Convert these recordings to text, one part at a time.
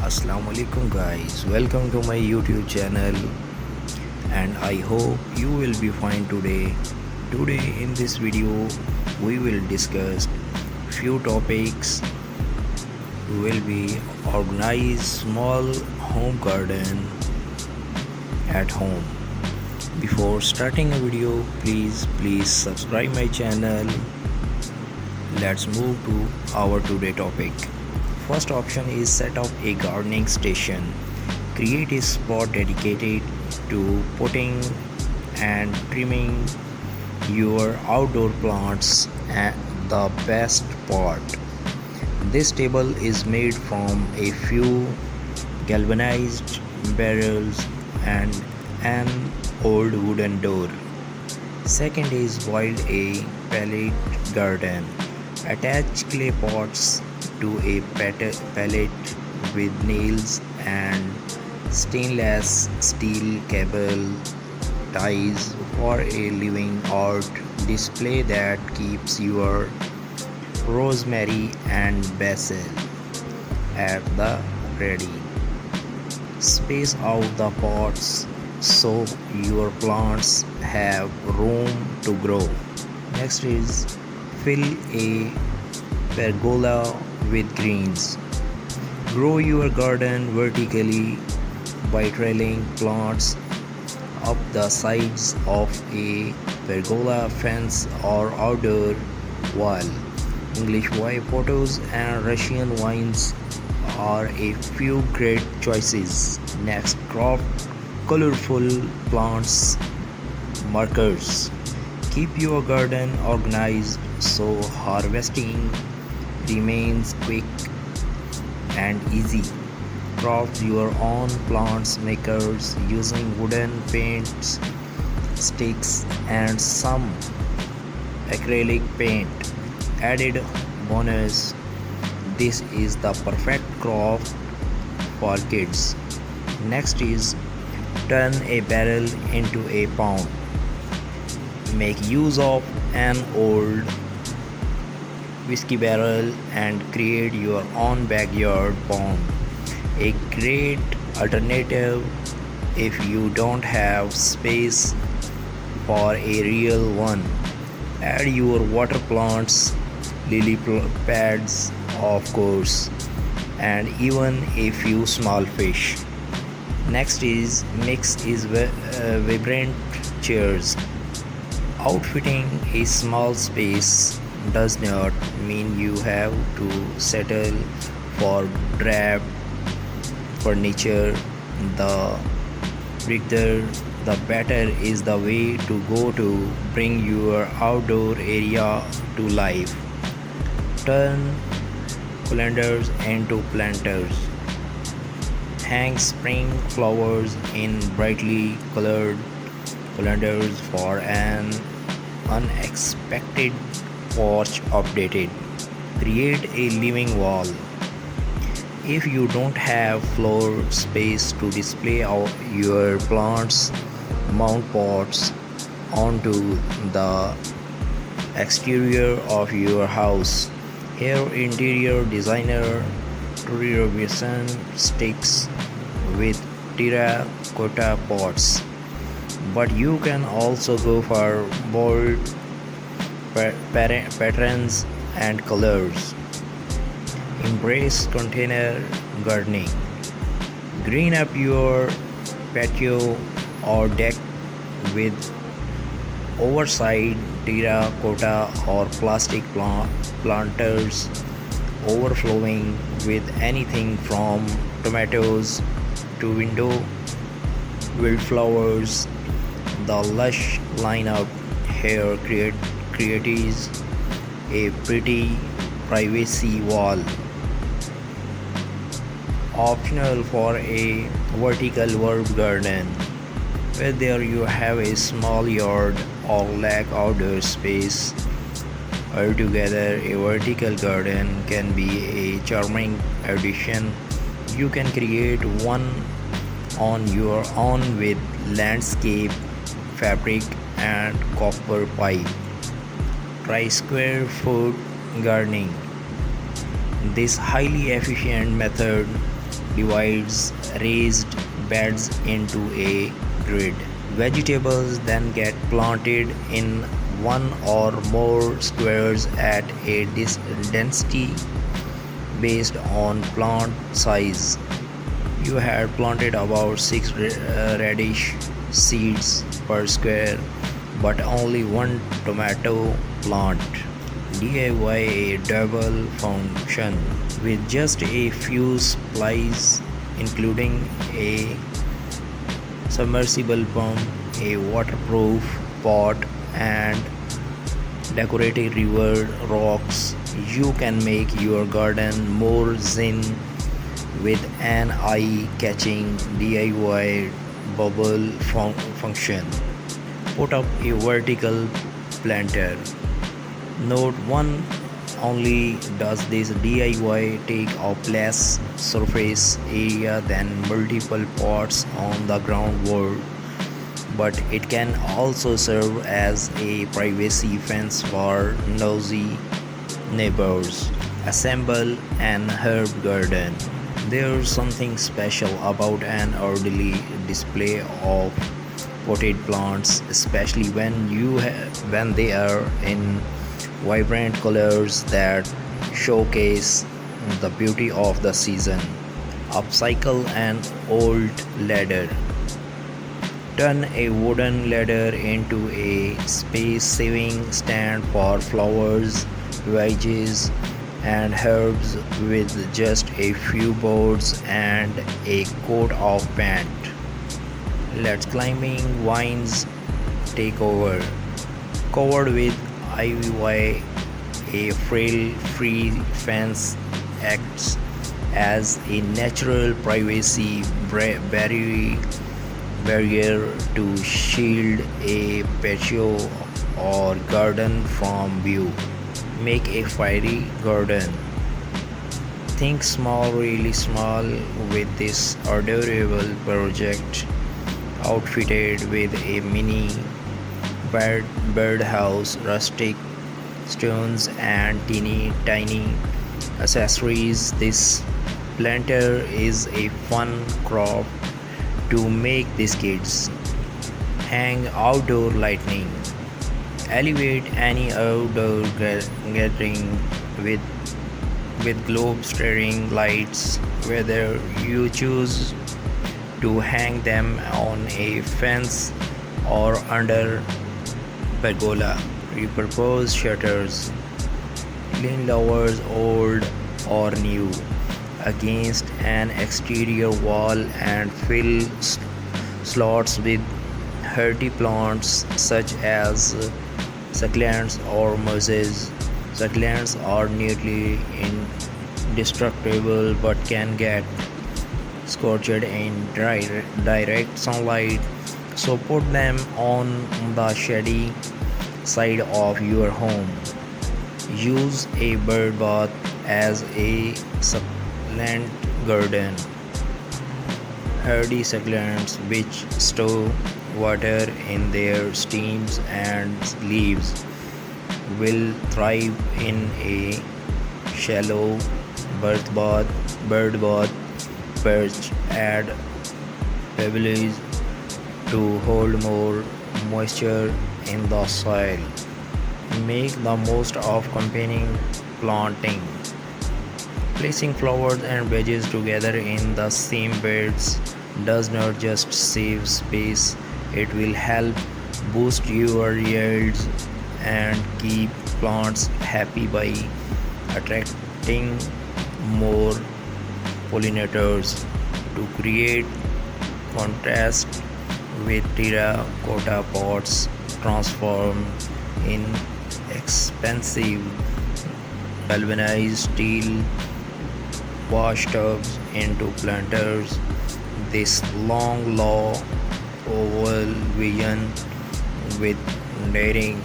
Assalamualaikum guys, welcome to my YouTube channel and I hope you will be fine today. Today in this video we will discuss few topics. We will be organize small home garden at home. Before starting a video, please subscribe my channel. Let's move to our today topic. First option is set up a gardening station. Create a spot dedicated to potting and trimming your outdoor plants. And the best part, this table is made from a few galvanized barrels and an old wooden door. Second is build a pallet garden. Attach clay pots to a pallet with nails and stainless steel cable ties for a living art display that keeps your rosemary and basil at the ready. Space out the pots so your plants have room to grow. Next is fill a pergola with greens. Grow your garden vertically by trailing plants up the sides of a pergola fence or outdoor wall. English white potatoes and Russian vines are a few great choices. Next, crop colorful plants markers. Keep your garden organized so harvesting remains quick and easy. Craft your own plants makers using wooden paints, sticks and some acrylic paint. Added bonus, this is the perfect craft for kids. Next is turn a barrel into a pond. Make use of an old whiskey barrel and create your own backyard pond. A great alternative if you don't have space for a real one. Add your water plants, lily pads of course, and even a few small fish. Next is mix is vibrant chairs. Outfitting a small space does not mean you have to settle for drab furniture. The bigger the better is the way to go to bring your outdoor area to life. Turn colanders into planters. Hang spring flowers in brightly colored colanders for an unexpected porch updated. Create a living wall. If you don't have floor space to display your plants, mount pots onto the exterior of your house. Here interior designer Tori Robinson sticks with terracotta pots, but you can also go for bold patterns and colors. Embrace container gardening. Green up your patio or deck with oversized terracotta or plastic planters overflowing with anything from tomatoes to window wildflowers. The lush lineup here creates a pretty privacy wall. Optional for a vertical herb garden. Whether you have a small yard or lack outdoor space, altogether a vertical garden can be a charming addition. You can create one on your own with landscape fabric and copper pipe. Try square foot gardening. This highly efficient method divides raised beds into a grid. Vegetables then get planted in one or more squares at a density based on plant size. You had planted about 6 radish seeds per square, but only one tomato plant. DIY a double function with just a few supplies, including a submersible pump, a waterproof pot, and decorative river rocks. You can make your garden more zen with an eye-catching DIY bubble function. Put up a vertical planter. Note 1, only does this DIY take up less surface area than multiple pots on the ground wall, but it can also serve as a privacy fence for nosy neighbors. Assemble an herb garden. There's something special about an orderly display of potted plants, especially when they are in vibrant colors that showcase the beauty of the season. Upcycle an old ladder. Turn a wooden ladder into a space-saving stand for flowers, veggies, and herbs with just a few boards and a coat of paint. Let climbing vines take over. Covered with ivy, a frail-free fence acts as a natural privacy barrier to shield a patio or garden from view. Make a fairy garden. Think small, really small with this adorable project, outfitted with a mini birdhouse, rustic stones, and teeny tiny accessories. This planter is a fun craft to make these kids. Hang outdoor lighting. Elevate any outdoor gathering with globe staring lights, whether you choose to hang them on a fence or under pergola. Repurpose shutters, lean lowers old or new against an exterior wall and fill slots with hardy plants such as succulents or mosses. Succulents are nearly indestructible but can get scorched in direct sunlight, so put them on the shady side of your home. Use a bird bath as a succulent garden. Hardy succulents which store water in their stems and leaves will thrive in a shallow bird bath. Perch add pebbles to hold more moisture in the soil. Make the most of combining planting. Placing flowers and veggies together in the same beds does not just save space, it will help boost your yields and keep plants happy by attracting more pollinators. To create contrast with terracotta pots transformed in expensive galvanized steel wash tubs into planters. This long law oval vision with daring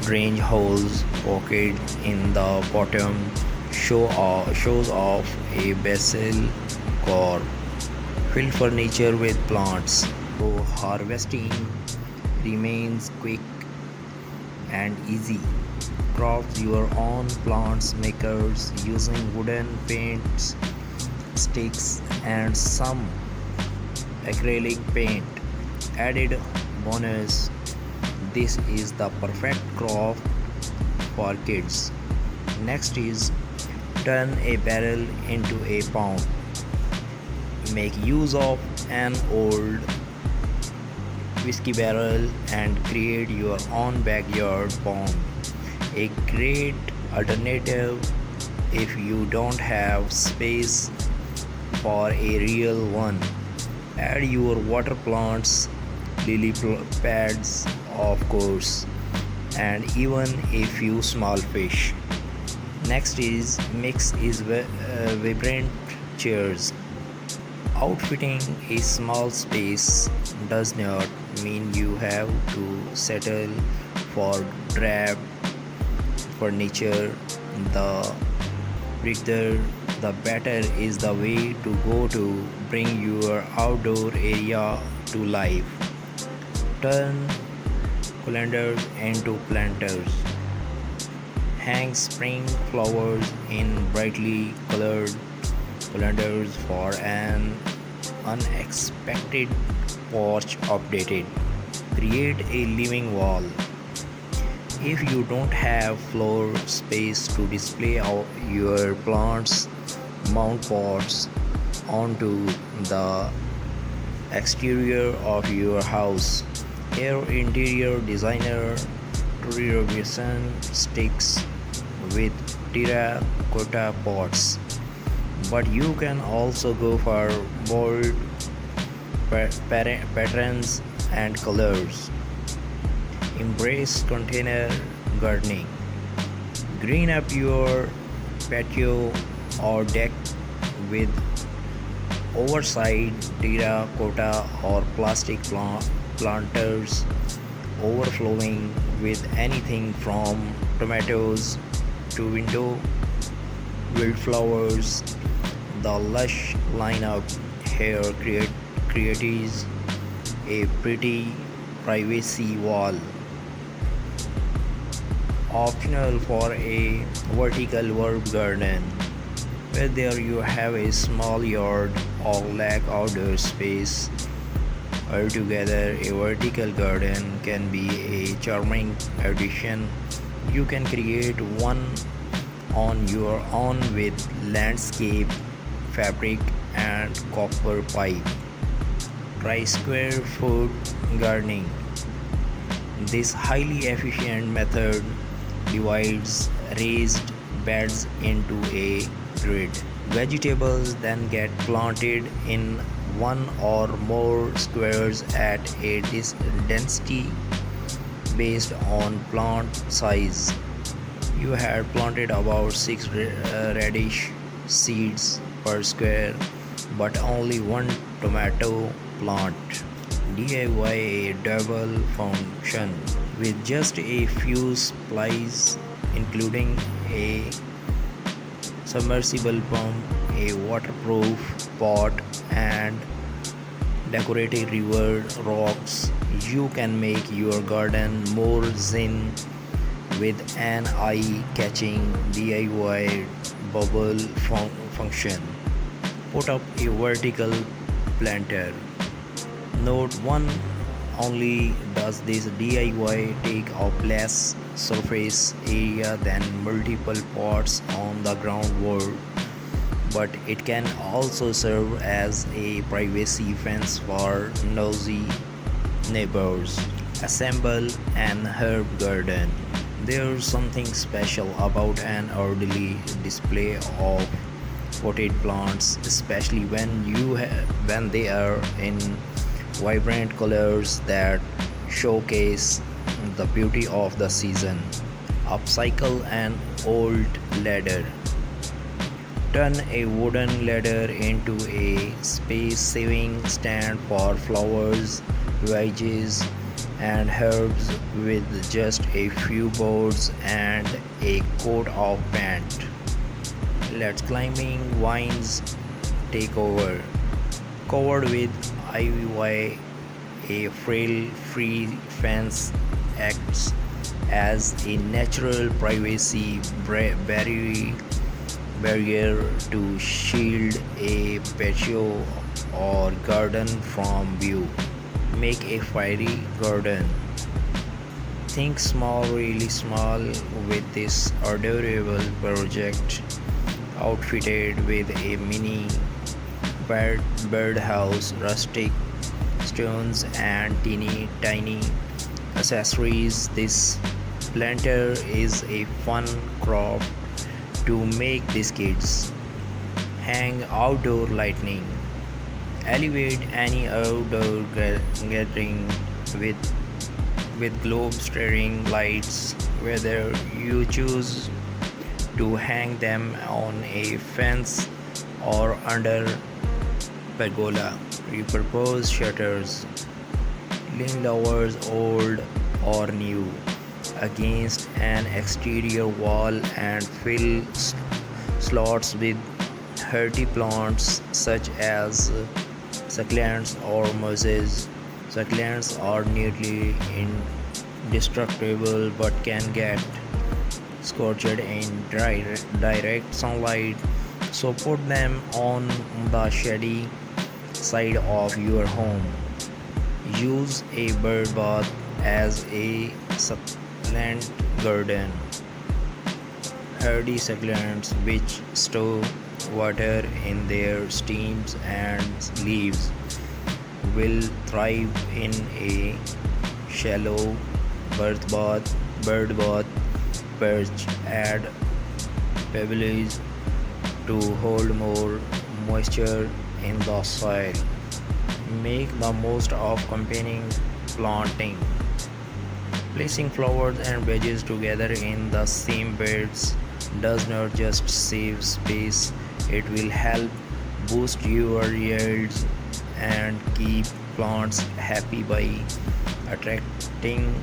range holes pocket in the bottom shows off a basil core. Fill furniture with plants, so harvesting remains quick and easy. Craft your own plants makers using wooden paints sticks, and some acrylic paint. Added bonus, this is the perfect craft for kids. Next is turn a barrel into a pond. Make use of an old whiskey barrel and create your own backyard pond. A great alternative if you don't have space for a real one. Add your water plants, pads, of course, and even a few small fish. Next is mix is vibrant chairs. Outfitting a small space does not mean you have to settle for drab furniture. The bigger the better is the way to go to bring your outdoor area to life. Turn colanders into planters. Hang spring flowers in brightly colored colanders for an unexpected porch updated. Create a living wall. If you don't have floor space to display your plants, mount pots onto the exterior of your house. Here, interior designer Tori Robinson sticks with terracotta pots, but you can also go for bold patterns and colors. Embrace container gardening. Green up your patio or deck with oversized terracotta or plastic planters overflowing with anything from tomatoes to window wildflowers. The lush lineup here creates a pretty privacy wall. Optional for a vertical herb garden. Whether you have a small yard or lack outdoor space, altogether a vertical garden can be a charming addition. You can create one on your own with landscape fabric and copper pipe. Try square foot gardening. This highly efficient method divides raised beds into a grid. Vegetables then get planted in one or more squares at a density based on plant size. You had planted about 6 radish seeds per square, but only one tomato plant. DIY a double function with just a few supplies, including a submersible pump, a waterproof pot, and decorative river rocks. You can make your garden more zen with an eye-catching DIY bubble function. Put up a vertical planter. Note 1: only does this DIY take up less surface area than multiple pots on the ground wall, but it can also serve as a privacy fence for nosy neighbors. Assemble an herb garden. There's something special about an orderly display of potted plants, especially when they are in vibrant colors that showcase the beauty of the season. Upcycle an old ladder. Turn a wooden ladder into a space-saving stand for flowers, veggies, and herbs with just a few boards and a coat of paint. Let climbing vines take over. Covered with ivy, a frail-free fence acts as a natural privacy barrier barrier to shield a patio or garden from view. Make a fiery garden. Think small, really small with this adorable project outfitted with a mini birdhouse, rustic stones, and teeny tiny accessories. This planter is a fun craft to make these kids. Hang outdoor lighting. Elevate any outdoor gathering with globe staring lights, whether you choose to hang them on a fence or under pergola. Repurpose shutters, lean lowers old or new against an exterior wall and fill slots with hardy plants such as succulents or mosses. Succulents are nearly indestructible but can get scorched in direct sunlight, so put them on the shady side of your home. Use a bird bath as a succulent garden. Hardy succulents which store water in their stems and leaves will thrive in a shallow bird bath perch. Add pebbles to hold more moisture in the soil. Make the most of combining planting. Placing flowers and veggies together in the same beds does not just save space, it will help boost your yields and keep plants happy by attracting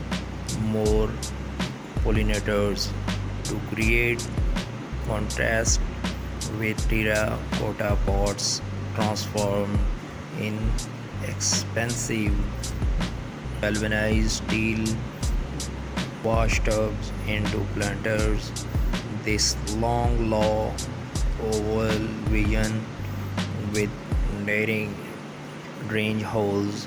more pollinators. To create contrast with terracotta pots transformed in expensive galvanized steel wash tubs into planters. This long low oval vision with daring drain holes